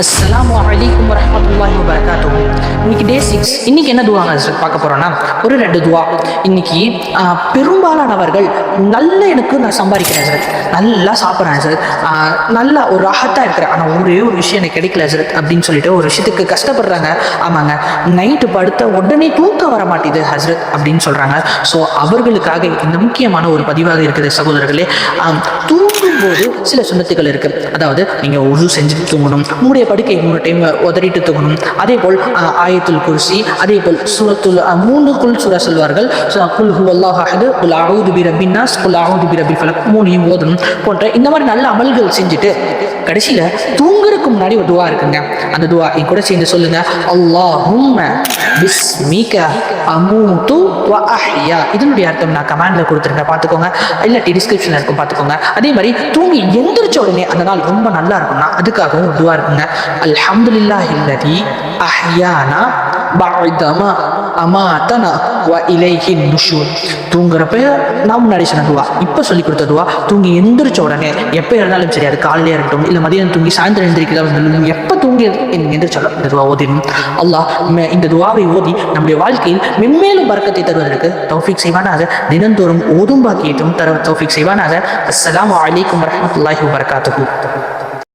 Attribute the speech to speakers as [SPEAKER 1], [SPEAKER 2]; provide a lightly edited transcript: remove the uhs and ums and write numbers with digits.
[SPEAKER 1] அஸ்ஸலாமு அலைக்கும் வரஹ்மத்துல்லாஹி வபரகாத்துஹு. இன்னைக்கு டே 6. இன்னைக்கு என்ன துவா பார்க்க போறோம்னா, ஒரு 2 துவா. இன்னைக்கு பெரும்பாலானவர்கள் எனக்கு நான் சம்பாதிக்கிறேன் சார், நல்லா சாப்பிட்றேன் சார், நல்லா ஒரு ராகத்தா இருக்கிறேன், ஆனால் ஒரே ஒரு விஷயம் எனக்கு கிடைக்கல சார் அப்படின்னு சொல்லிட்டு ஒரு விஷயத்துக்கு கஷ்டப்படுறாங்க. ஆமாங்க, நைட்டு படுத்த உடனே தூக்கம் வர மாட்டேது ஹஸ்ரத் அப்படின்னு சொல்றாங்க. ஸோ அவர்களுக்காக இந்த முக்கியமான ஒரு பதிவாக இருக்குது சகோதரர்களே. தூங்கும்போது சில சுண்ணத்துகள் இருக்கு. அதாவது நீங்க உது செஞ்சுட்டு தூங்கணும், உங்களுடைய படுக்கை 3 டைம் உதறிட்டு தூங்கணும். அதே போல் ஆயத்துல் குர்சி, அதே போல் சூரத்துல் 3 குல் சூரா சொல்வார்கள். குல் ஹுவல்லாஹு அஹத், குல் அஊது பிரப்பின் நாஸ், குல் அஊது பிரப்பில் ஃபலக், 3 ஓதணும் போன்ற இந்த மாதிரி நல்ல அமல்கள் செஞ்சுட்டு கடைசியில தூங்குறதுக்கு முன்னாடி ஒரு துவா இருக்குங்க. அந்த துவா என் கூட சேர்ந்து சொல்லுங்க. அல்லாஹும்ம பிஸ்மிக அமூது வ அஹ்யா. இதனுடைய அர்த்தம் நான் கமெண்ட்ல கொடுத்துருக்கேன், பார்த்துக்கோங்க. இல்லாட்டி டிஸ்கிரிப்ஷன்ல இருக்கும், பார்த்துக்கோங்க. அதே மாதிரி தூங்கி எந்திரிச்ச உடனே அந்த நாள் ரொம்ப நல்லா இருக்கும்னா அதுக்காகவும் ஒரு துவா இருக்குங்க. அல்ஹம்துலில்லாஹில்லதி அஹ்யானா பஅதமா அமாதனா வ இலைஹின் நுஷூர். தூங்குறப்ப நான் முன்னாடி சொன்ன துவா, இப்போ சொல்லி கொடுத்த துவா, தூங்கி எந்திரிச்ச உடனே எப்போ இருந்தாலும் சரி, அது காலையிலே இருக்கட்டும் இல்லை மதியம் தூங்கி சாயந்தரம் எந்திரிக்கலாம், எப்போ தூங்கி எந்திரிச்சாலும் இந்த துவா ஓதிடும். அல்லாஹ் இந்த துவாவை ஓதி நம்முடைய வாழ்க்கையில் மென்மேலும் பரக்கத்தை தருவதற்கு தௌஃபீக் செய்வானாக. தினந்தோறும் ஓதும் பாக்கியத்தும் தர தௌஃபீக் செய்வானாக. அஸ்ஸலாமு அலைக்கும் வரஹ்மத்துல்லாஹி வபரகாத்துஹு.